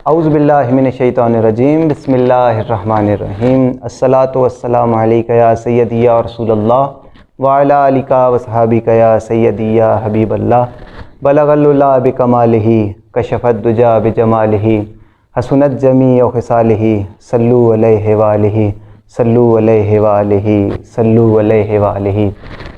اعوذ باللہ من الشیطان الرجیم، بسم اللہ الرحمن الرحیم۔ الصلاۃ والسلام علیک یا سیدی یا رسول اللہ وعلی آلک وصحابک یا سیدی یا حبیب اللہ۔ بلغ العلا بکمالہ کشف الدجی بجمالہ حسنت جمیع خصالہ صلو علیہ وآلہ صلو علیہ وآلہ صلو علیہ وآلہ۔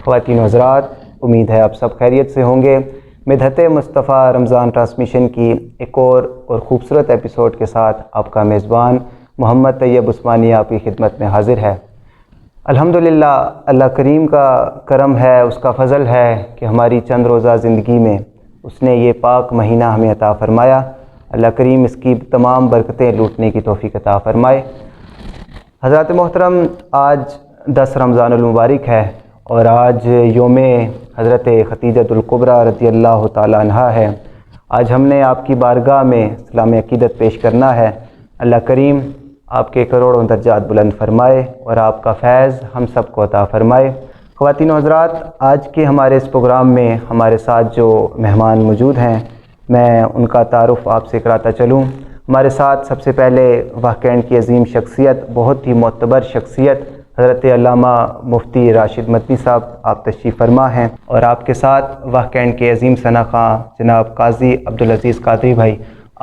خواتین و حضرات، امید ہے آپ سب خیریت سے ہوں گے۔ مدحت مصطفیٰ رمضان ٹرانسمیشن کی ایک اور خوبصورت ایپیسوڈ کے ساتھ آپ کا میزبان محمد طیب عثمانی آپ کی خدمت میں حاضر ہے۔ الحمدللہ اللہ کریم کا کرم ہے، اس کا فضل ہے کہ ہماری چند روزہ زندگی میں اس نے یہ پاک مہینہ ہمیں عطا فرمایا۔ اللہ کریم اس کی تمام برکتیں لوٹنے کی توفیق عطا فرمائے۔ حضرات محترم، آج 10 رمضان المبارک ہے اور آج یوم حضرت ختیجۃ الکبریٰ رضی اللہ تعالیٰ عنہا ہے۔ آج ہم نے آپ کی بارگاہ میں اسلام عقیدت پیش کرنا ہے۔ اللہ کریم آپ کے کروڑوں درجات بلند فرمائے اور آپ کا فیض ہم سب کو عطا فرمائے۔ خواتین و حضرات، آج کے ہمارے اس پروگرام میں ہمارے ساتھ جو مہمان موجود ہیں میں ان کا تعارف آپ سے کراتا چلوں۔ ہمارے ساتھ سب سے پہلے واقعین کی عظیم شخصیت، بہت ہی معتبر شخصیت حضرت علامہ مفتی راشد مدنی صاحب آپ تشریف فرما ہیں، اور آپ کے ساتھ واقعین کے عظیم ثنا خواں جناب قاضی عبدالعزیز قادری بھائی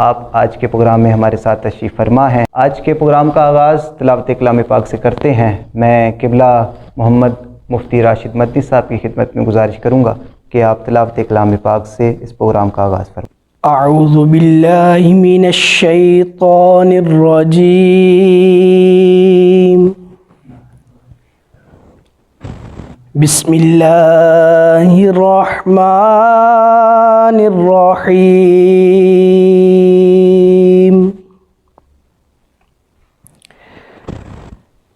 آپ آج کے پروگرام میں ہمارے ساتھ تشریف فرما ہیں۔ آج کے پروگرام کا آغاز تلاوت کلام پاک سے کرتے ہیں۔ میں قبلہ محمد مفتی راشد مدنی صاحب کی خدمت میں گزارش کروں گا کہ آپ تلاوت کلام پاک سے اس پروگرام کا آغاز فرمائیں۔ اعوذ باللہ من الشیطان الرجیم، بسم اللہ الرحمن الرحیم۔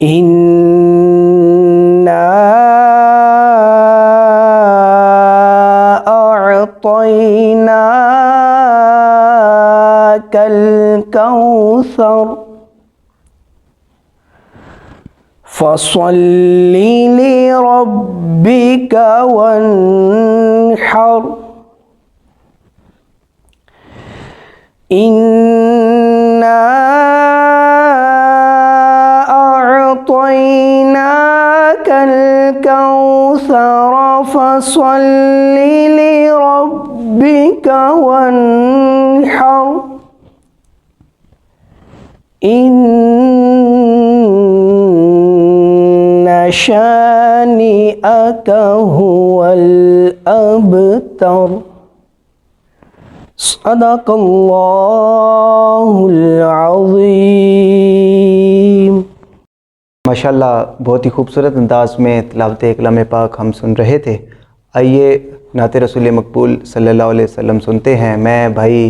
اِنَّا أعطيناك الكوثر فصل لربك وانحر إنا أعطيناك الكوثر فصل لربك وانحر إن شانئك هو الأبتر۔ صدق اللہ العظیم۔ ماشاءاللہ بہت ہی خوبصورت انداز میں تلاوت کلام پاک ہم سن رہے تھے۔ آئیے نعت رسول مقبول صلی اللہ علیہ وسلم سنتے ہیں۔ میں بھائی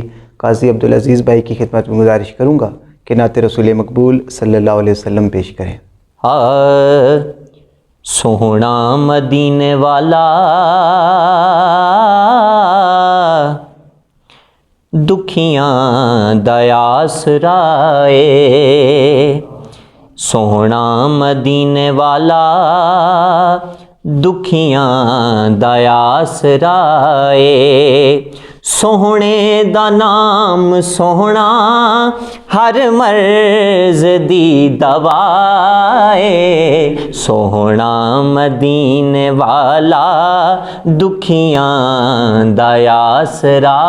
قاضی عبدالعزیز بھائی کی خدمت میں گزارش کروں گا کہ نعت رسول مقبول صلی اللہ علیہ وسلم پیش کریں۔ سوہنا مدینے والا دکھیاں دا آسرا اے، سوہنا مدینے والا دکھیاں دا آسرا اے، سوہنے دا نام سوہنا ہر مرض دی دوا اے، سوہنا مدینے والا دکھیاں دا آسرا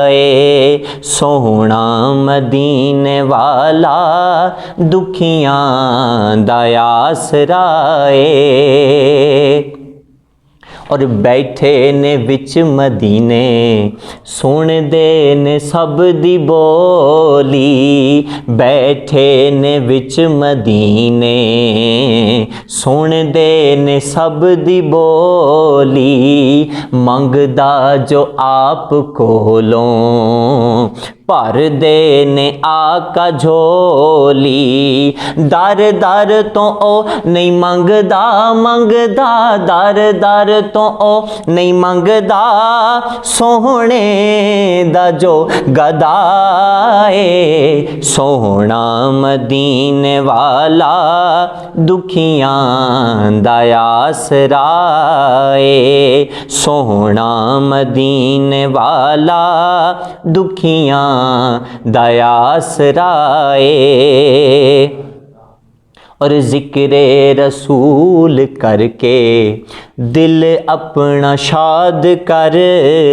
اے، سوہنا مدینے والا دکھیاں دا آسرا اے۔ اور بیٹھے نے وچ مدینے سن دے نے سب دی بولی، بیٹھے نے وچ مدینے سن دے نے سب دی بولی، منگدا جو آپ کولوں بھر دے نے آقا جھولی، در در تو او نہیں منگدا منگدا، در در تو او نہیں منگدا، سوہنے دا جو گدا اے، سوہنا مدینے والا دکھیاں دا آسرا اے سوہنا مدینے والا دکھیاں دا آسرا اے اور ذکر رسول کر کے دل اپنا شاد کر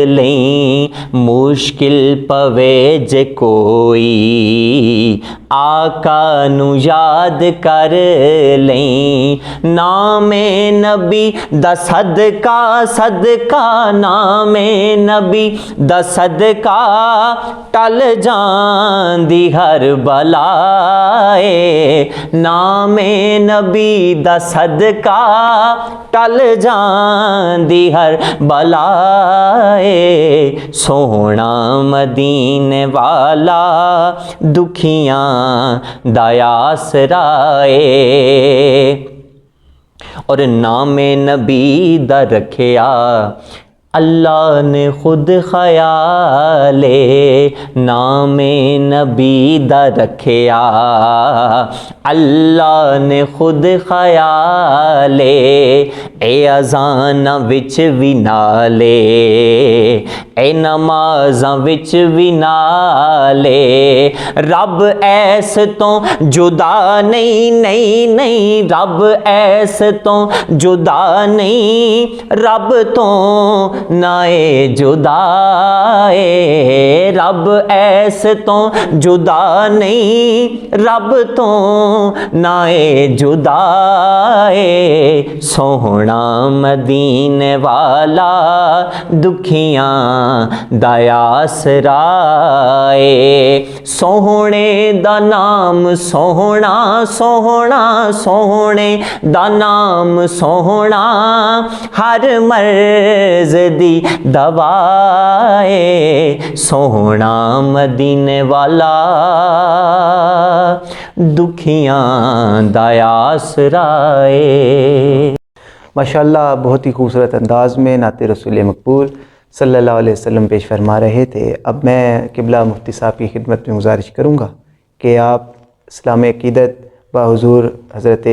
لیں مشکل پوے جے کوئی آقا نو یاد کر لیں نام نبی دا صدقہ صدقہ نام نبی دا صدقہ ٹل جان دی ہر بلائے نام نبی دا صدقہ ٹل جان دی ہر بلائے سوہنا مدینے والا دکھیاں دا آسرا اے اور نام نبی دا رکھیا اللہ نے خود خیال نام نبی دا رکھیا اللہ نے خود خیال اے اذاناں وچ وی نالے اے نمازاں وچ وی نالے رب ایس تو جدا نہیں نہیں نہیں رب ایس تو جدا نہیں رب تو نائے جدا اے رب ایس تو جدا نہیں رب تو نائے جدا اے سوہنا مدینے والا دکھیاں دا آسرا اے سوہنے دا نام سوہنا سوہنا سوہنے دا نام سوہنا ہر مرض دی دوائے سوہنا مدینے والا دکھیاں دا آسرا اے ماشاءاللہ بہت ہی خوبصورت انداز میں نعت رسول مقبول صلی اللہ علیہ وسلم پیش فرما رہے تھے۔ اب میں قبلہ مفتی صاحب کی خدمت میں گزارش کروں گا کہ آپ اسلام عقیدت بحضور حضرت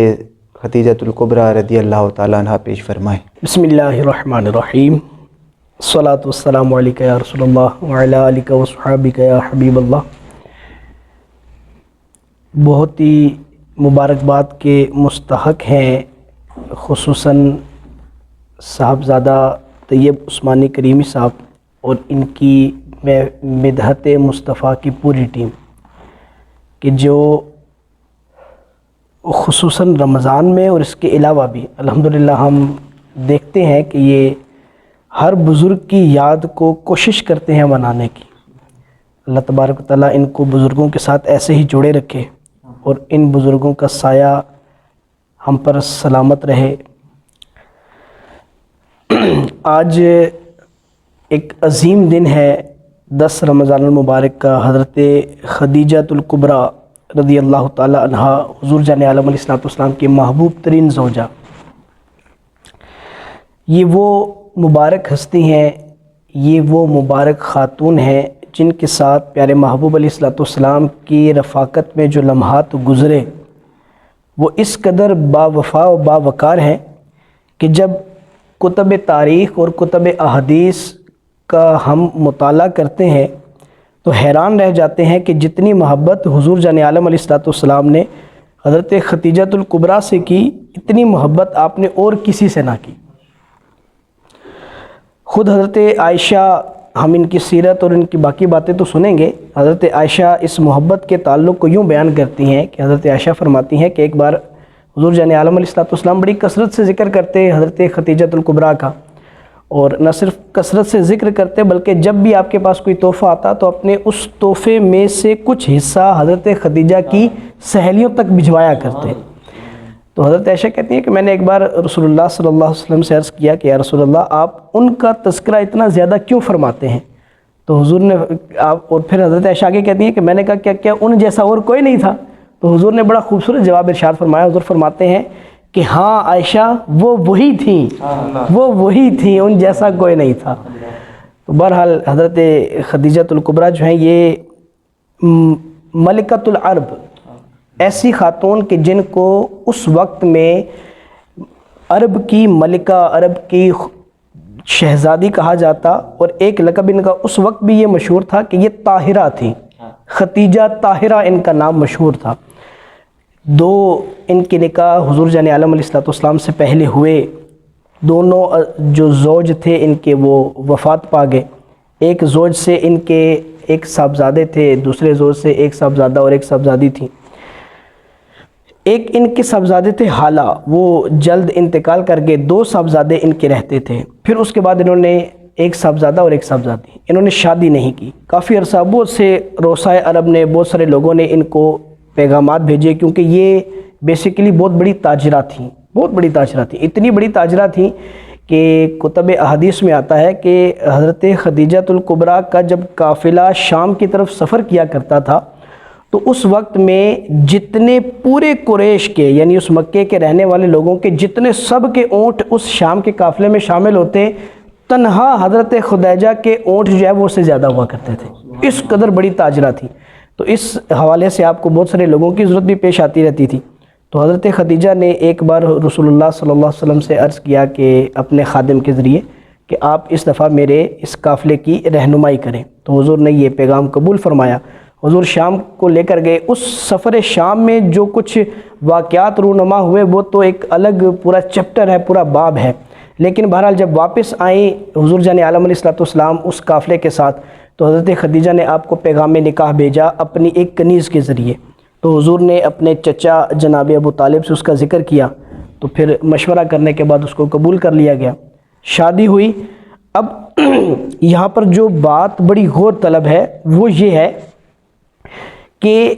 خدیجۃ الکبریٰ رضی اللہ تعالیٰ عنہ پیش فرمائیں۔ بسم اللہ الرحمن الرحیم الصلاۃ والسلام علیکہ یا رسول اللہ وعلی آلکہ وصحابکہ یا حبیب اللہ۔ بہت ہی مبارکباد کے مستحق ہیں خصوصاً صاحبزادہ طیب عثمانی کریمی صاحب اور ان کی مدحت مصطفیٰ کی پوری ٹیم کہ جو خصوصاً رمضان میں اور اس کے علاوہ بھی الحمدللہ ہم دیکھتے ہیں کہ یہ ہر بزرگ کی یاد کو کوشش کرتے ہیں منانے کی۔ اللہ تبارک و تعالیٰ ان کو بزرگوں کے ساتھ ایسے ہی جوڑے رکھے اور ان بزرگوں کا سایہ ہم پر سلامت رہے۔ آج ایک عظیم دن ہے 10 رمضان المبارک کا، حضرت خدیجۃ الکبریٰ رضی اللہ تعالی عنہ حضور جان عالم علیہ السلام کی محبوب ترین زوجہ۔ یہ وہ مبارک ہستی ہیں، یہ وہ مبارک خاتون ہیں جن کے ساتھ پیارے محبوب علیہ السلام کی رفاقت میں جو لمحات گزرے وہ اس قدر با وفا و با وقار ہیں کہ جب کتب تاریخ اور کتب احادیث کا ہم مطالعہ کرتے ہیں تو حیران رہ جاتے ہیں کہ جتنی محبت حضور جان عالم علیہ السلام نے حضرت خدیجۃ الکبریٰ سے کی اتنی محبت آپ نے اور کسی سے نہ کی۔ خود حضرت عائشہ، ہم ان کی سیرت اور ان کی باقی باتیں تو سنیں گے، حضرت عائشہ اس محبت کے تعلق کو یوں بیان کرتی ہیں کہ حضرت عائشہ فرماتی ہیں کہ ایک بار حضور جان عالم علیہ السلام بڑی کثرت سے ذکر کرتے حضرت خدیجۃ الکبریٰ کا، اور نہ صرف کثرت سے ذکر کرتے بلکہ جب بھی آپ کے پاس کوئی تحفہ آتا تو اپنے اس تحفے میں سے کچھ حصہ حضرت خدیجہ کی سہیلیوں تک بھجوایا کرتے۔ تو حضرت عائشہ کہتی ہیں کہ میں نے ایک بار رسول اللہ صلی اللہ علیہ وسلم سے عرض کیا کہ یا رسول اللہ آپ ان کا تذکرہ اتنا زیادہ کیوں فرماتے ہیں؟ تو حضور نے اور پھر حضرت عائشہ آگے کہتی ہیں کہ میں نے کہا کیا ان جیسا اور کوئی نہیں تھا؟ تو حضور نے بڑا خوبصورت جواب ارشاد فرمایا۔ حضور فرماتے ہیں کہ ہاں عائشہ وہ وہی تھیں ان جیسا کوئی نہیں تھا۔ تو بہرحال حضرت خدیجۃ الکبریٰ جو ہیں یہ ملکۃ العرب، ایسی خاتون کہ جن کو اس وقت میں عرب کی ملکہ، عرب کی شہزادی کہا جاتا، اور ایک لقب ان کا اس وقت بھی یہ مشہور تھا کہ یہ طاہرہ تھی، خدیجہ طاہرہ ان کا نام مشہور تھا۔ دو ان کے نکاح حضور جان عالم علیہ السلام سے پہلے ہوئے، دونوں جو زوج تھے ان کے وہ وفات پا گئے۔ ایک زوج سے ان کے ایک صاحبزادے تھے، دوسرے زوج سے ایک صاحبزادہ اور ایک صاحبزادی تھی۔ ایک ان کے صاحبزادے تھے حالہ، وہ جلد انتقال کر گئے، دو صاحبزادے ان کے رہتے تھے۔ پھر اس کے بعد انہوں نے ایک صاحبزادہ اور ایک صاحبزادی، انہوں نے شادی نہیں کی۔ کافی عرصہ بہت سے روسائے عرب نے، بہت سارے لوگوں نے ان کو پیغامات بھیجے، کیونکہ یہ بیسیکلی بہت بڑی تاجرہ تھیں، بہت بڑی تاجرہ تھیں، اتنی بڑی تاجرہ تھیں کہ کتب احادیث میں آتا ہے کہ حضرت خدیجہ الکبریٰ کا جب قافلہ شام کی طرف سفر کیا کرتا تھا تو اس وقت میں جتنے پورے قریش کے، یعنی اس مکے کے رہنے والے لوگوں کے جتنے سب کے اونٹ اس شام کے قافلے میں شامل ہوتے، تنہا حضرت خدیجہ کے اونٹ جو ہے وہ اس سے زیادہ ہوا کرتے تھے، اس قدر بڑی تاجرہ تھی۔ تو اس حوالے سے آپ کو بہت سارے لوگوں کی ضرورت بھی پیش آتی رہتی تھی۔ تو حضرت خدیجہ نے ایک بار رسول اللہ صلی اللہ علیہ وسلم سے عرض کیا کہ اپنے خادم کے ذریعے کہ آپ اس دفعہ میرے اس قافلے کی رہنمائی کریں، تو حضور نے یہ پیغام قبول فرمایا۔ حضور شام کو لے کر گئے۔ اس سفر شام میں جو کچھ واقعات رونما ہوئے وہ تو ایک الگ پورا چیپٹر ہے، پورا باب ہے، لیکن بہرحال جب واپس آئیں حضور جان عالم علیہ السلام اس قافلے کے ساتھ، تو حضرت خدیجہ نے آپ کو پیغام نکاح بھیجا اپنی ایک کنیز کے ذریعے۔ تو حضور نے اپنے چچا جناب ابو طالب سے اس کا ذکر کیا، تو پھر مشورہ کرنے کے بعد اس کو قبول کر لیا گیا، شادی ہوئی۔ اب یہاں پر جو بات بڑی غور طلب ہے وہ یہ ہے کہ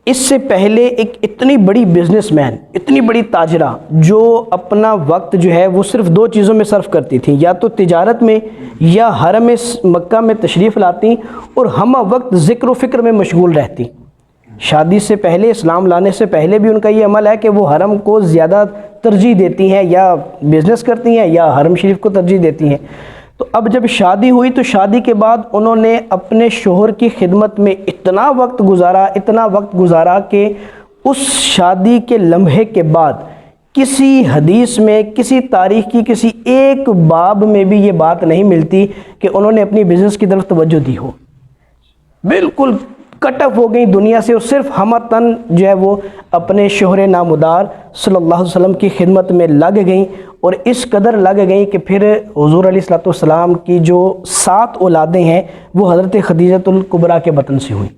اس سے پہلے ایک اتنی بڑی بزنس مین، اتنی بڑی تاجرہ جو اپنا وقت جو ہے وہ صرف دو چیزوں میں صرف کرتی تھیں، یا تو تجارت میں یا حرم مکہ میں تشریف لاتی اور ہمہ وقت ذکر و فکر میں مشغول رہتی۔ شادی سے پہلے، اسلام لانے سے پہلے بھی ان کا یہ عمل ہے کہ وہ حرم کو زیادہ ترجیح دیتی ہیں، یا بزنس کرتی ہیں یا حرم شریف کو ترجیح دیتی ہیں۔ تو اب جب شادی ہوئی تو شادی کے بعد انہوں نے اپنے شوہر کی خدمت میں اتنا وقت گزارا کہ اس شادی کے لمحے کے بعد کسی حدیث میں، کسی تاریخ کی کسی ایک باب میں بھی یہ بات نہیں ملتی کہ انہوں نے اپنی بزنس کی طرف توجہ دی ہو۔ بالکل کٹ آف ہو گئی دنیا سے، اور صرف ہمہ تن جو ہے وہ اپنے شوہر نامدار صلی اللہ علیہ وسلم کی خدمت میں لگ گئیں، اور اس قدر لگ گئیں کہ پھر حضور علیہ السلام کی جو 7 اولادیں ہیں وہ حضرت خدیجہ الکبریٰ کے بطن سے ہوئیں۔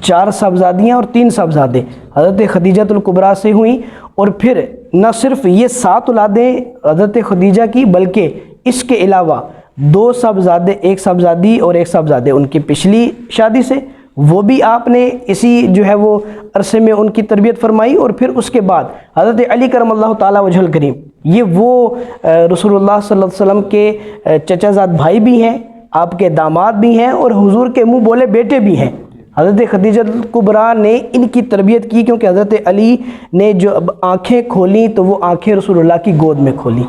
4 صاحبزادیاں اور 3 صاحبزادے حضرت خدیجہ الکبریٰ سے ہوئیں، اور پھر نہ صرف یہ 7 اولادیں حضرت خدیجہ کی، بلکہ اس کے علاوہ 2 صاحبزادے، ایک صاحبزادی اور ایک صاحبزادے ان کی پچھلی شادی سے، وہ بھی آپ نے اسی جو ہے وہ عرصے میں ان کی تربیت فرمائی۔ اور پھر اس کے بعد حضرت علی کرم اللہ تعالیٰ وجہ الکریم، یہ وہ رسول اللہ صلی اللہ علیہ وسلم کے چچا زاد بھائی بھی ہیں، آپ کے داماد بھی ہیں، اور حضور کے منہ بولے بیٹے بھی ہیں۔ حضرت خدیجہ الکبریٰ نے ان کی تربیت کی، کیونکہ حضرت علی نے جو اب آنکھیں کھولیں تو وہ آنکھیں رسول اللہ کی گود میں کھولیں،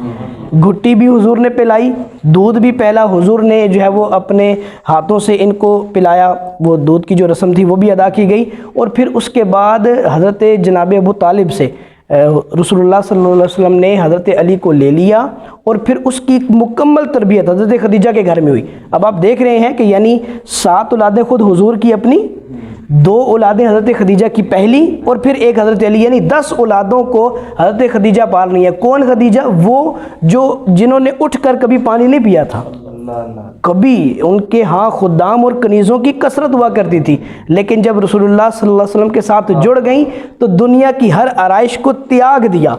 گھٹی بھی حضور نے پلائی، دودھ بھی پہلا حضور نے جو ہے وہ اپنے ہاتھوں سے ان کو پلایا، وہ دودھ کی جو رسم تھی وہ بھی ادا کی گئی۔ اور پھر اس کے بعد حضرت جناب ابو طالب سے رسول اللہ صلی اللہ علیہ وسلم نے حضرت علی کو لے لیا، اور پھر اس کی مکمل تربیت حضرت خدیجہ کے گھر میں ہوئی۔ اب آپ دیکھ رہے ہیں کہ یعنی 7 اولادیں خود حضور کی اپنی، 2 اولادیں حضرت خدیجہ کی پہلی، اور پھر ایک حضرت علی، یعنی 10 اولادوں کو حضرت خدیجہ پال رہی ہے۔ کون خدیجہ؟ وہ جنہوں نے اٹھ کر کبھی پانی نہیں پیا تھا، کبھی ان کے ہاں خدام اور کنیزوں کی کثرت ہوا کرتی تھی، لیکن جب رسول اللہ صلی اللہ علیہ وسلم کے ساتھ جڑ گئیں تو دنیا کی ہر آرائش کو تیاگ دیا۔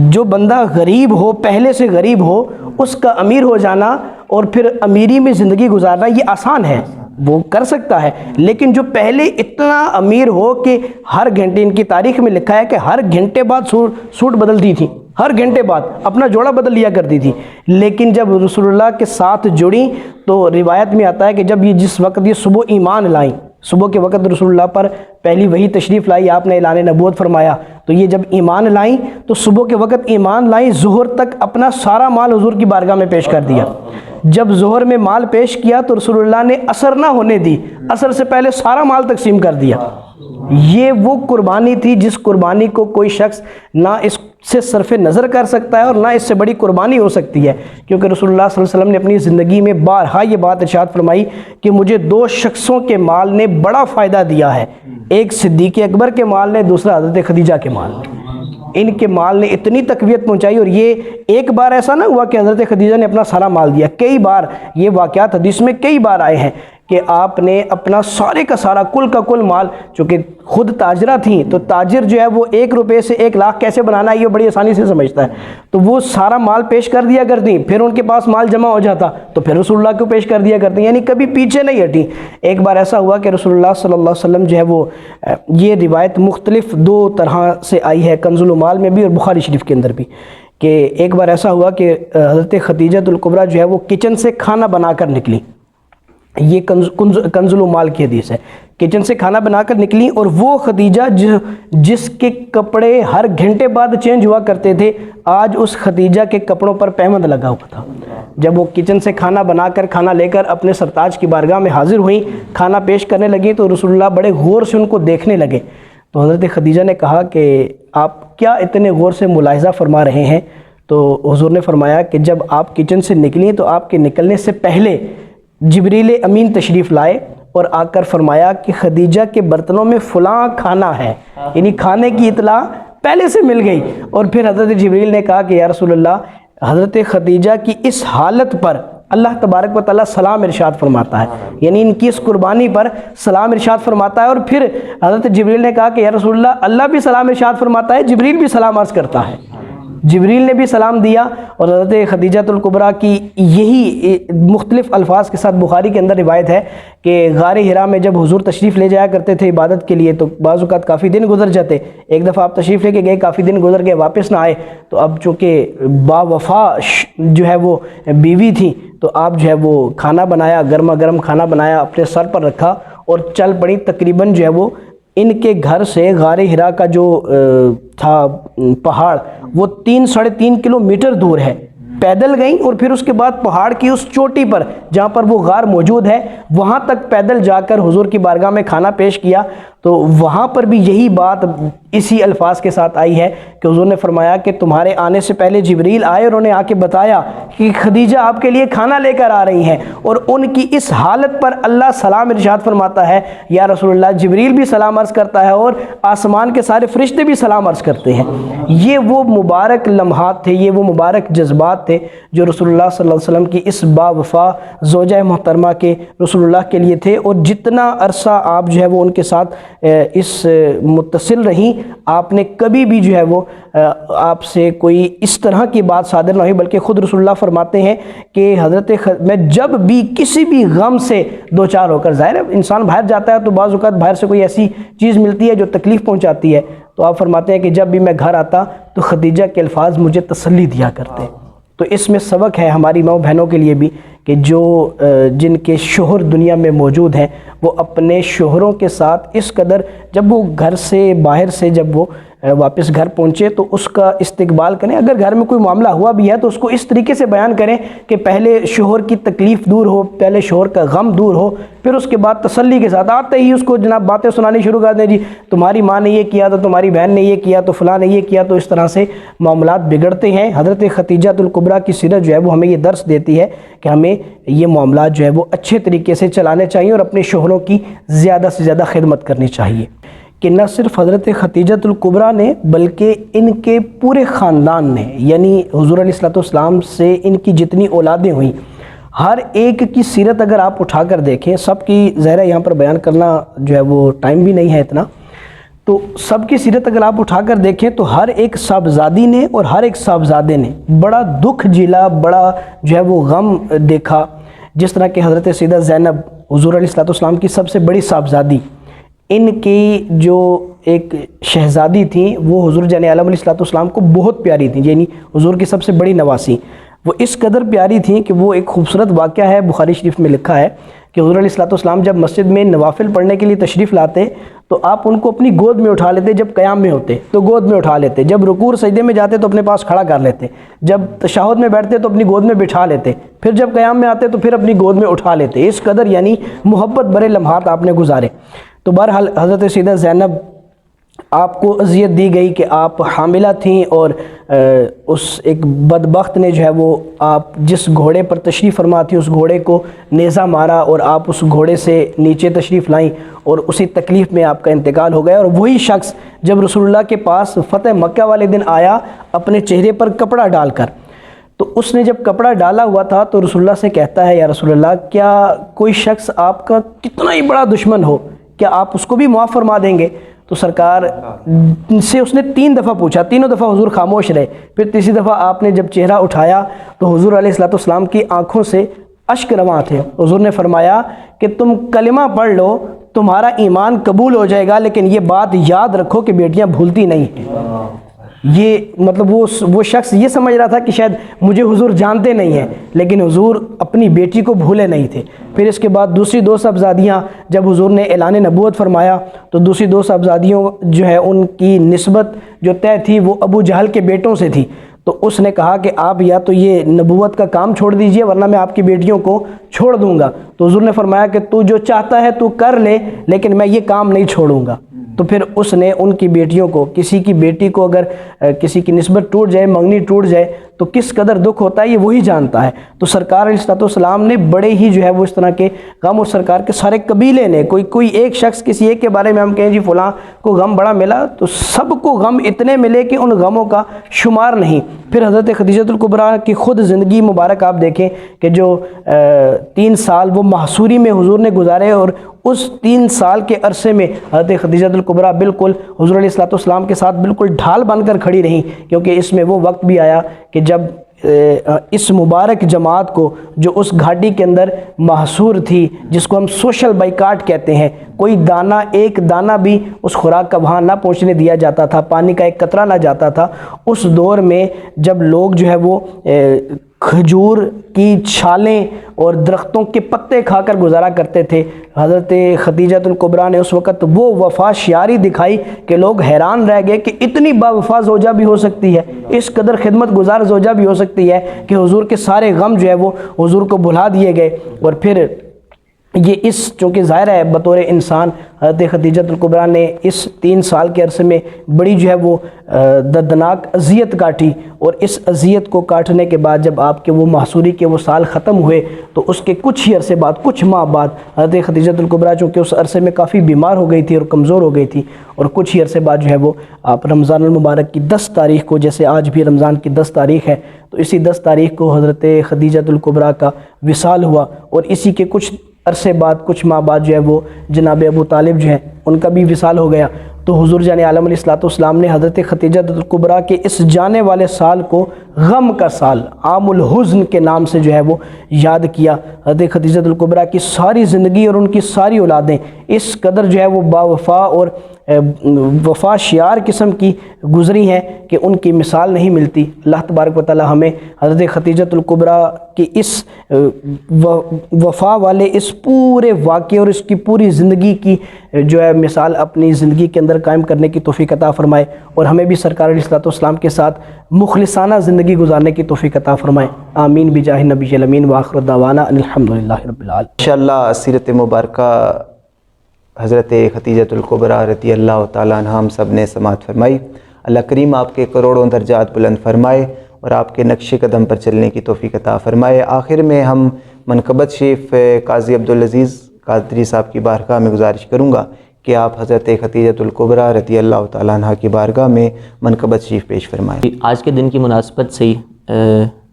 جو بندہ غریب ہو، پہلے سے غریب ہو، اس کا امیر ہو جانا اور پھر امیری میں زندگی گزارنا یہ آسان ہے، وہ کر سکتا ہے، لیکن جو پہلے اتنا امیر ہو کہ ہر گھنٹے، ان کی تاریخ میں لکھا ہے کہ ہر گھنٹے بعد سوٹ بدلتی تھی، ہر گھنٹے بعد اپنا جوڑا بدل لیا کرتی تھی، لیکن جب رسول اللہ کے ساتھ جڑیں تو روایت میں آتا ہے کہ جب جس وقت یہ صبح ایمان لائیں، صبح کے وقت رسول اللہ پر پہلی وحی تشریف لائی، آپ نے اعلان نبوت فرمایا، تو یہ جب ایمان لائیں تو صبح کے وقت ایمان لائیں، ظہر تک اپنا سارا مال حضور کی بارگاہ میں پیش کر دیا۔ جب ظہر میں مال پیش کیا تو رسول اللہ نے عصر نہ ہونے دی، عصر سے پہلے سارا مال تقسیم کر دیا۔ یہ وہ قربانی تھی جس قربانی کو کوئی شخص نہ اس سے صرف نظر کر سکتا ہے اور نہ اس سے بڑی قربانی ہو سکتی ہے، کیونکہ رسول اللہ صلی اللہ علیہ وسلم نے اپنی زندگی میں بارہا یہ بات ارشاد فرمائی کہ مجھے دو شخصوں کے مال نے بڑا فائدہ دیا ہے، ایک صدیق اکبر کے مال نے، دوسرا حضرت خدیجہ کے مال نے۔ ان کے مال نے اتنی تقویت پہنچائی، اور یہ ایک بار ایسا نہ ہوا کہ حضرت خدیجہ نے اپنا سارا مال دیا، کئی بار یہ واقعات حدیث میں کئی بار آئے ہیں کہ آپ نے اپنا سارے کا سارا کل کا کل مال، چونکہ خود تاجرہ تھیں تو تاجر جو ہے وہ 1 روپے سے 1 لاکھ کیسے بنانا ہے یہ بڑی آسانی سے سمجھتا ہے، تو وہ سارا مال پیش کر دیا کرتی، پھر ان کے پاس مال جمع ہو جاتا تو پھر رسول اللہ کو پیش کر دیا کرتی، یعنی کبھی پیچھے نہیں ہٹی۔ ایک بار ایسا ہوا کہ رسول اللہ صلی اللہ علیہ وسلم جو ہے وہ، یہ روایت مختلف 2 طرح سے آئی ہے، کنز العمال میں بھی اور بخاری شریف کے اندر بھی، کہ ایک بار ایسا ہوا کہ حضرت خدیجہ الکبریٰ جو ہے وہ کچن سے کھانا بنا کر نکلی، یہ کنز العمال کی حدیث ہے، کچن سے کھانا بنا کر نکلی، اور وہ خدیجہ جس کے کپڑے ہر گھنٹے بعد چینج ہوا کرتے تھے، آج اس خدیجہ کے کپڑوں پر پیوند لگا ہوا تھا۔ جب وہ کچن سے کھانا بنا کر کھانا لے کر اپنے سرتاج کی بارگاہ میں حاضر ہوئیں، کھانا پیش کرنے لگیں، تو رسول اللہ بڑے غور سے ان کو دیکھنے لگے، تو حضرت خدیجہ نے کہا کہ آپ کیا اتنے غور سے ملاحظہ فرما رہے ہیں؟ تو حضور نے فرمایا کہ جب آپ کچن سے نکلیں تو آپ کے نکلنے سے پہلے جبریل امین تشریف لائے اور آ کر فرمایا کہ خدیجہ کے برتنوں میں فلاں کھانا ہے، یعنی کھانے کی اطلاع پہلے سے مل گئی، اور پھر حضرت جبریل نے کہا کہ یا رسول اللہ، حضرت خدیجہ کی اس حالت پر اللہ تبارک و تعالیٰ سلام ارشاد فرماتا ہے، یعنی ان کی اس قربانی پر سلام ارشاد فرماتا ہے، اور پھر حضرت جبریل نے کہا کہ یا رسول اللہ، اللہ بھی سلام ارشاد فرماتا ہے، جبریل بھی سلام عرض کرتا ہے، جبریل نے بھی سلام دیا، اور حضرت خدیجہ الکبریٰ کی یہی مختلف الفاظ کے ساتھ بخاری کے اندر روایت ہے کہ غار حرا میں جب حضور تشریف لے جایا کرتے تھے عبادت کے لیے، تو بعض اوقات کافی دن گزر جاتے، ایک دفعہ آپ تشریف لے کے گئے، کافی دن گزر گئے، واپس نہ آئے، تو اب چونکہ با وفا جو ہے وہ بیوی تھی، تو آپ جو ہے وہ کھانا بنایا، گرما گرم کھانا بنایا، اپنے سر پر رکھا اور چل پڑی۔ تقریباً جو ہے وہ ان کے گھر سے غار حرا کا جو تھا پہاڑ، وہ 3-3.5 کلومیٹر دور ہے، پیدل گئیں، اور پھر اس کے بعد پہاڑ کی اس چوٹی پر جہاں پر وہ غار موجود ہے وہاں تک پیدل جا کر حضور کی بارگاہ میں کھانا پیش کیا، تو وہاں پر بھی یہی بات اسی الفاظ کے ساتھ آئی ہے کہ حضور نے فرمایا کہ تمہارے آنے سے پہلے جبریل آئے اور انہیں آ کے بتایا کہ خدیجہ آپ کے لیے کھانا لے کر آ رہی ہیں، اور ان کی اس حالت پر اللہ سلام ارشاد فرماتا ہے یا رسول اللہ، جبریل بھی سلام عرض کرتا ہے اور آسمان کے سارے فرشتے بھی سلام عرض کرتے ہیں۔ یہ وہ مبارک لمحات تھے، یہ وہ مبارک جذبات تھے جو رسول اللہ صلی اللہ علیہ وسلم کی اس با وفا زوجہ محترمہ کے رسول اللہ کے لیے تھے، اور جتنا عرصہ آپ جو ہے وہ ان کے ساتھ اس متصل رہیں، آپ نے کبھی بھی جو ہے وہ آپ سے کوئی اس طرح کی بات صادر نہ ہوئی، بلکہ خود رسول اللہ فرماتے ہیں کہ میں جب بھی کسی بھی غم سے دو چار ہو کر، ظاہر ہے انسان باہر جاتا ہے تو بعض اوقات باہر سے کوئی ایسی چیز ملتی ہے جو تکلیف پہنچاتی ہے، تو آپ فرماتے ہیں کہ جب بھی میں گھر آتا تو خدیجہ کے الفاظ مجھے تسلی دیا کرتے۔ تو اس میں سبق ہے ہماری ماؤں بہنوں کے لیے بھی کہ جن کے شوہر دنیا میں موجود ہیں، وہ اپنے شوہروں کے ساتھ اس قدر، جب وہ گھر سے باہر سے جب وہ واپس گھر پہنچے تو اس کا استقبال کریں، اگر گھر میں کوئی معاملہ ہوا بھی ہے تو اس کو اس طریقے سے بیان کریں کہ پہلے شوہر کی تکلیف دور ہو، پہلے شوہر کا غم دور ہو، پھر اس کے بعد تسلی کے ساتھ آتے ہی اس کو جناب باتیں سنانی شروع کر دیں، جی تمہاری ماں نے یہ کیا تو تمہاری بہن نے یہ کیا تو فلاں نے یہ کیا، تو اس طرح سے معاملات بگڑتے ہیں۔ حضرت خدیجہ الکبریٰ کی سیرت جو ہے وہ ہمیں یہ درس دیتی ہے کہ ہمیں یہ معاملات جو ہے وہ اچھے طریقے سے چلانے چاہیے اور اپنے شوہروں کی زیادہ سے زیادہ خدمت کرنی چاہیے، کہ نہ صرف حضرت خدیجہ الکبریٰ نے بلکہ ان کے پورے خاندان نے، یعنی حضور علیہ الصلوۃ والسلام سے ان کی جتنی اولادیں ہوئیں، ہر ایک کی سیرت اگر آپ اٹھا کر دیکھیں، سب کی ظاہر یہاں پر بیان کرنا جو ہے وہ ٹائم بھی نہیں ہے اتنا، تو سب کی سیرت اگر آپ اٹھا کر دیکھیں تو ہر ایک صاحبزادی نے اور ہر ایک صاحبزادے نے بڑا دکھ جھیلا، بڑا جو ہے وہ غم دیکھا۔ جس طرح کہ حضرت سیدہ زینب حضور علیہ الصلوۃ والسلام کی سب سے بڑی صاحبزادی، ان کی جو ایک شہزادی تھیں وہ حضور جان عالم علیہ الصلوۃ والسلام کو بہت پیاری تھیں، یعنی حضور کی سب سے بڑی نواسی، وہ اس قدر پیاری تھیں کہ وہ ایک خوبصورت واقعہ ہے، بخاری شریف میں لکھا ہے کہ حضور علیہ الصلوۃ والسلام جب مسجد میں نوافل پڑھنے کے لیے تشریف لاتے تو آپ ان کو اپنی گود میں اٹھا لیتے، جب قیام میں ہوتے تو گود میں اٹھا لیتے، جب رکوع سجدے میں جاتے تو اپنے پاس کھڑا کر لیتے، جب تشہد میں بیٹھتے تو اپنی گود میں بٹھا لیتے، پھر جب قیام میں آتے تو پھر اپنی گود میں اٹھا لیتے۔ اس قدر یعنی محبت بھرے لمحات آپ نے گزارے۔ تو بہرحال حضرت سیدہ زینب آپ کو اذیت دی گئی کہ آپ حاملہ تھیں، اور اس ایک بدبخت نے جو ہے وہ آپ جس گھوڑے پر تشریف فرما تھی اس گھوڑے کو نیزہ مارا، اور آپ اس گھوڑے سے نیچے تشریف لائیں، اور اسی تکلیف میں آپ کا انتقال ہو گیا۔ اور وہی شخص جب رسول اللہ کے پاس فتح مکہ والے دن آیا اپنے چہرے پر کپڑا ڈال کر، تو اس نے جب کپڑا ڈالا ہوا تھا تو رسول اللہ سے کہتا ہے، یا رسول اللہ کیا کوئی شخص آپ کا کتنا ہی بڑا دشمن ہو، کیا آپ اس کو بھی معاف فرما دیں گے؟ تو سرکار سے اس نے 3 دفعہ پوچھا، تینوں دفعہ حضور خاموش رہے۔ پھر تیسری دفعہ آپ نے جب چہرہ اٹھایا تو حضور علیہ الصلوۃ والسلام کی آنکھوں سے اشک رواں تھے۔ حضور نے فرمایا کہ تم کلمہ پڑھ لو، تمہارا ایمان قبول ہو جائے گا، لیکن یہ بات یاد رکھو کہ بیٹیاں بھولتی نہیں ہیں۔ یہ مطلب وہ شخص یہ سمجھ رہا تھا کہ شاید مجھے حضور جانتے نہیں ہیں، لیکن حضور اپنی بیٹی کو بھولے نہیں تھے۔ پھر اس کے بعد دوسری 2 صاحبزادیاں جب حضور نے اعلان نبوت فرمایا تو دوسری 2 صاحبزادیوں جو ہے ان کی نسبت جو طے تھی وہ ابو جہل کے بیٹوں سے تھی۔ تو اس نے کہا کہ آپ یا تو یہ نبوت کا کام چھوڑ دیجئے ورنہ میں آپ کی بیٹیوں کو چھوڑ دوں گا۔ تو حضور نے فرمایا کہ تو جو چاہتا ہے تو کر لے، لیکن میں یہ کام نہیں چھوڑوں گا۔ تو پھر اس نے ان کی بیٹیوں کو، کسی کی بیٹی کو اگر کسی کی نسبت ٹوٹ جائے، منگنی ٹوٹ جائے تو کس قدر دکھ ہوتا ہے یہ وہی جانتا ہے۔ تو سرکار علیہ الصلوۃ والسلام نے بڑے ہی جو ہے وہ اس طرح کے غم، اور سرکار کے سارے قبیلے نے، کوئی ایک شخص کسی ایک کے بارے میں ہم کہیں جی فلاں کو غم بڑا ملا، تو سب کو غم اتنے ملے کہ ان غموں کا شمار نہیں۔ پھر حضرت خدیجہ الکبریٰ کی خود زندگی مبارک آپ دیکھیں کہ جو 3 سال وہ محصوری میں حضور نے گزارے، اور اس 3 سال کے عرصے میں حضرت خدیجہ الکبریٰ بالکل حضور علیہ الصلوۃ والسلام کے ساتھ بالکل ڈھال بن کر کھڑی رہیں، کیونکہ اس میں وہ وقت بھی آیا کہ جب اس مبارک جماعت کو جو اس گھاٹی کے اندر محصور تھی، جس کو ہم سوشل بائیکاٹ کہتے ہیں، کوئی دانہ، ایک دانہ بھی اس خوراک کا وہاں نہ پہنچنے دیا جاتا تھا، پانی کا ایک قطرہ نہ جاتا تھا، اس دور میں جب لوگ جو ہے وہ کھجور کی چھالیں اور درختوں کے پتے کھا کر گزارا کرتے تھے، حضرت خدیجہ الکبریٰ نے اس وقت وہ وفا شیاری دکھائی کہ لوگ حیران رہ گئے کہ اتنی با وفا زوجہ بھی ہو سکتی ہے، اس قدر خدمت گزار زوجہ بھی ہو سکتی ہے، کہ حضور کے سارے غم جو ہے وہ حضور کو بھلا دیے گئے۔ اور پھر یہ چونکہ ظاہر ہے بطور انسان حضرت خدیجہ الکبریٰ نے اس 3 سال کے عرصے میں بڑی جو ہے وہ دردناک اذیت کاٹی، اور اس اذیت کو کاٹنے کے بعد جب آپ کے وہ محصوری کے وہ سال ختم ہوئے تو اس کے کچھ ہی عرصے بعد، کچھ ماہ بعد، حضرت خدیجہ الکبریٰ چونکہ اس عرصے میں کافی بیمار ہو گئی تھی اور کمزور ہو گئی تھی، اور کچھ ہی عرصے بعد جو ہے وہ آپ رمضان المبارک کی 10 تاریخ کو، جیسے آج بھی رمضان کی 10 تاریخ ہے، تو اسی 10 تاریخ کو حضرت خدیجہ الکبریٰ کا وصال ہوا، اور اسی کے کچھ عرصے بعد، کچھ ماہ بعد جو ہے وہ جناب ابو طالب جو ہیں ان کا بھی وصال ہو گیا۔ تو حضور جان عالم علیہ الصلوۃ والسلام نے حضرت خدیجہ الکبریٰ کے اس جانے والے سال کو غم کا سال، عام الحزن کے نام سے جو ہے وہ یاد کیا۔ حضرت خدیجہ الکبریٰ کی ساری زندگی اور ان کی ساری اولادیں اس قدر جو ہے وہ با وفا اور وفا شیار قسم کی گزری ہیں کہ ان کی مثال نہیں ملتی۔ اللہ تبارک و تعالی ہمیں حضرت خدیجہ الکبریٰ کی اس وفا والے اس پورے واقعے اور اس کی پوری زندگی کی جو ہے مثال اپنی زندگی کے اندر قائم کرنے کی توفیق عطا فرمائے، اور ہمیں بھی سرکار علیہ الصلوۃ والسلام کے ساتھ مخلصانہ زندگی گزارنے کی توفیق عطا فرمائے۔ آمین بجاہ نبی الامین، وآخر دعوانا ان الحمدللہ رب العالمین۔ انشاءاللہ سیرت مبارکہ حضرت خدیجہ الکبریٰ رضی اللہ تعالیٰ عنہ ہم سب نے سماعت فرمائی۔ اللہ کریم آپ کے کروڑوں درجات بلند فرمائے اور آپ کے نقش قدم پر چلنے کی توفیق عطا فرمائے۔ آخر میں ہم منقبت شریف قاضی عبدالعزیز قادری صاحب کی بارگاہ میں گزارش کروں گا کہ آپ حضرت خدیجہ الکبریٰ رضی اللہ تعالیٰ عنہ کی بارگاہ میں منقبت شریف پیش فرمائیں۔ آج کے دن کی مناسبت سے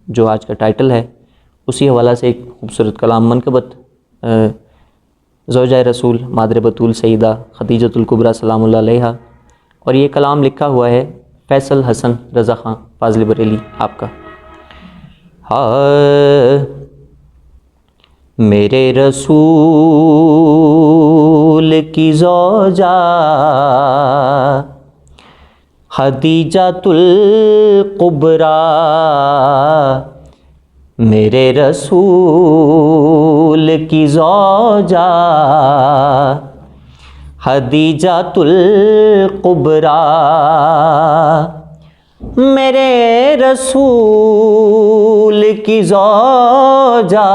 جو آج کا ٹائٹل ہے اسی حوالہ سے ایک خوبصورت کلام منقبت زوجہ رسول مادر بطول سیدہ خدیجہ الکبریٰ سلام اللہ علیہا، اور یہ کلام لکھا ہوا ہے فیصل حسن رضا خان فاضل بریلی آپ کا۔ میرے رسول کی زوجہ خدیجہ الکبریٰ، میرے رسول کی زوجہ خدیجۃ الکبریٰ، میرے رسول کی زوجہ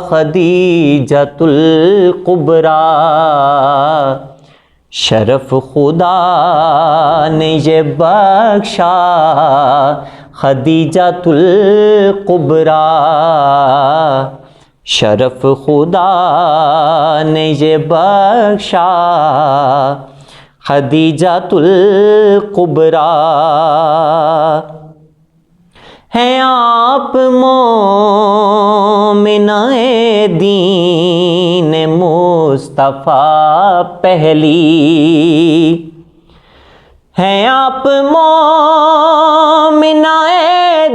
خدیجۃ الکبریٰ، شرف خدا نے یہ بخشا خدیجۃ الکبریٰ، شرف خدا نے یہ بخشا خدیجۃ الکبریٰ، ہیں آپ مومنہ دین مصطفیٰ پہلی، ہیں آپ مومنہ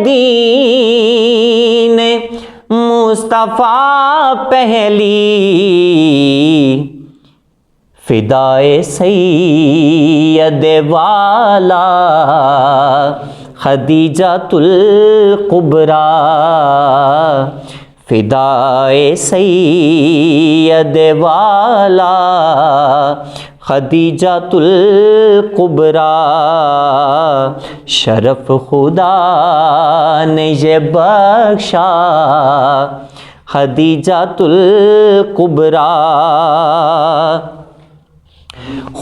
دین مصطفیٰ پہلی، فدائے سید والا خدیجۃ الکبریٰ، فدائے سید والا خدیجۃ الکبریٰ، شرف خدا نے یہ بخشا خدیجۃ الکبریٰ،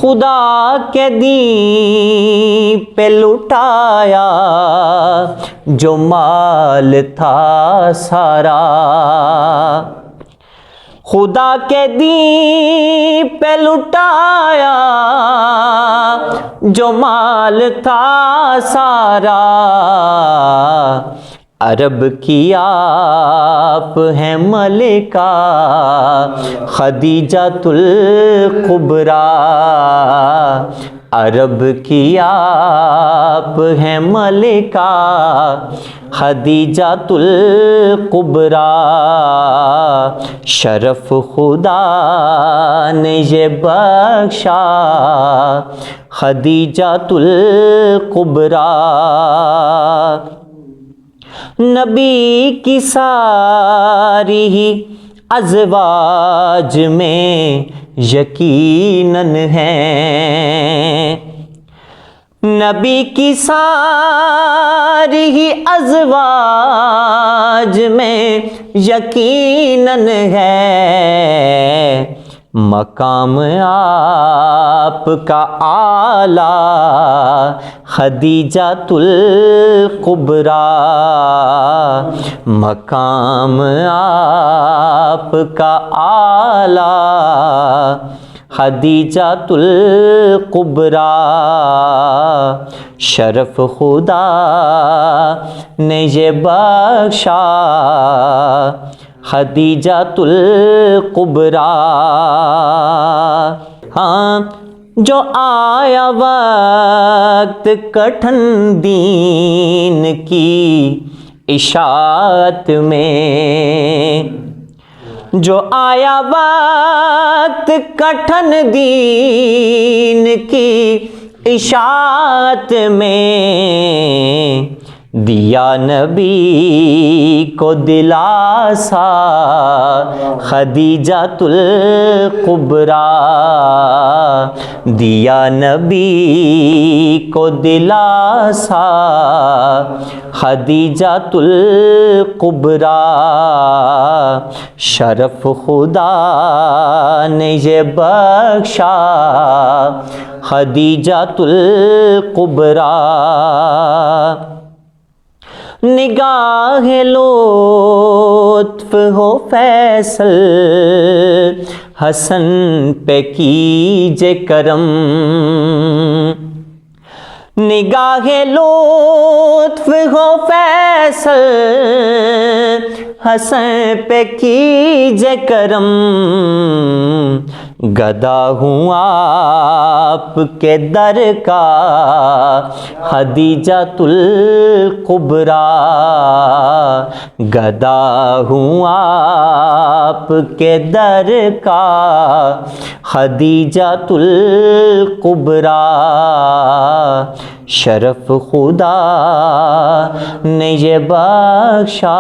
خدا کے دین پہ لٹایا جو مال تھا سارا، خدا کے دین پہ لٹایا جو مال تھا سارا، عرب کی آپ ہیں ملکہ خدیجۃ الکبریٰ، عرب کی آپ ہیں ملکہ خدیجۃ الکبریٰ، شرف خدا نے یہ بخشا خدیجۃ الکبریٰ، نبی کی ساری ہی ازواج میں یقیناً ہیں، نبی کی ساری ہی ازواج میں یقیناً ہے، مقام آپ کا اعلیٰ خدیجۃ الکبریٰ، مقام آپ کا اعلیٰ خدیجۃ الکبریٰ، شرف خدا نے یہ بخشا خدیجۃ الکبریٰ، ہاں جو آیا وقت کٹھن دین کی اشاعت میں، جو آیا وقت کٹھن دین کی اشاعت میں، دیا نبی کو دلاسا خدیجۃ الکبریٰ، دیا نبی کو دلاسا خدیجۃ الکبریٰ، شرف خدا نے یہ بخشا خدیجۃ الکبریٰ، نگاہ لطف ہو فیصل حسن پہ کیجے کرم، نگاہ لطف ہو فیصل حسن پہ کیجے کرم، گدا ہوں آپ کے در کا خدیجۃ الکبریٰ، گدا ہوں آپ کے در کا خدیجۃ الکبریٰ، شرف خدا نے یہ بخشا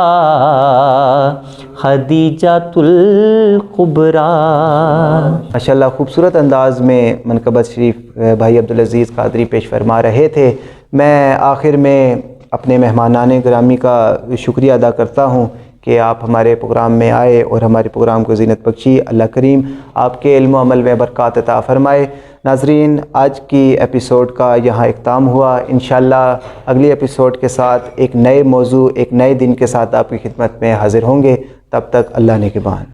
خدیجۃ الکبریٰ۔ ماشاءاللہ خوبصورت انداز میں منقبت شریف بھائی عبدالعزیز قادری پیش فرما رہے تھے۔ میں آخر میں اپنے مہمانان گرامی کا شکریہ ادا کرتا ہوں کہ آپ ہمارے پروگرام میں آئے اور ہمارے پروگرام کو زینت بخشی۔ اللہ کریم آپ کے علم و عمل میں برکات عطا فرمائے۔ ناظرین، آج کی ایپیسوڈ کا یہاں اختتام ہوا۔ انشاءاللہ اگلی ایپیسوڈ کے ساتھ ایک نئے موضوع، ایک نئے دن کے ساتھ آپ کی خدمت میں حاضر ہوں گے۔ تب تک اللہ نگہبان۔